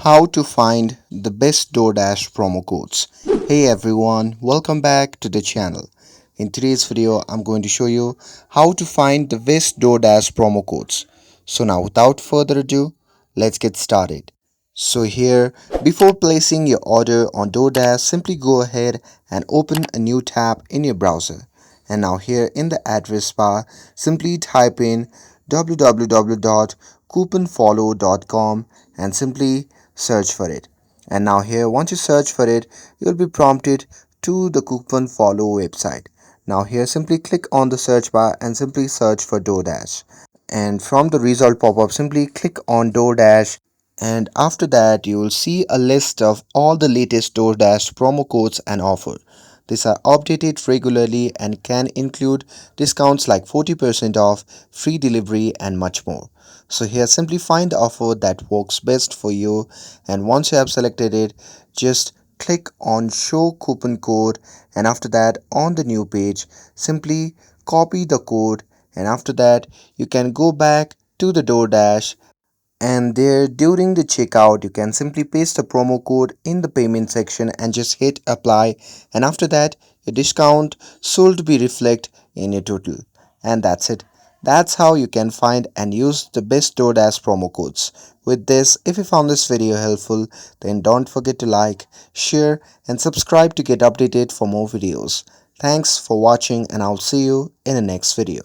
How to find the best DoorDash promo codes. Hey everyone, welcome back to the channel. In today's video, I'm going to show you how to find the best DoorDash promo codes. So now without further ado, let's get started. So here, before placing your order on DoorDash, simply go ahead and open a new tab in your browser. And now here in the address bar, simply type in www.couponfollow.com and simply search for it. And now here, once you search for it, you'll be prompted to the Coupon Follow website. Now here, simply click on the search bar and simply search for DoorDash. And from the result pop-up, simply click on DoorDash, and after that you will see a list of all the latest DoorDash promo codes and offer. These are updated regularly and can include discounts like 40% off, free delivery and much more. So here simply find the offer that works best for you, and once you have selected it, just click on show coupon code, and after that on the new page simply copy the code, and after that you can go back to the DoorDash, and there during the checkout you can simply paste the promo code in the payment section and just hit apply, and after that your discount should be reflect in your total. And that's it. That's how you can find and use the best DoorDash promo codes. With this, if you found this video helpful, then don't forget to like, share and subscribe to get updated for more videos. Thanks for watching, and I'll see you in the next video.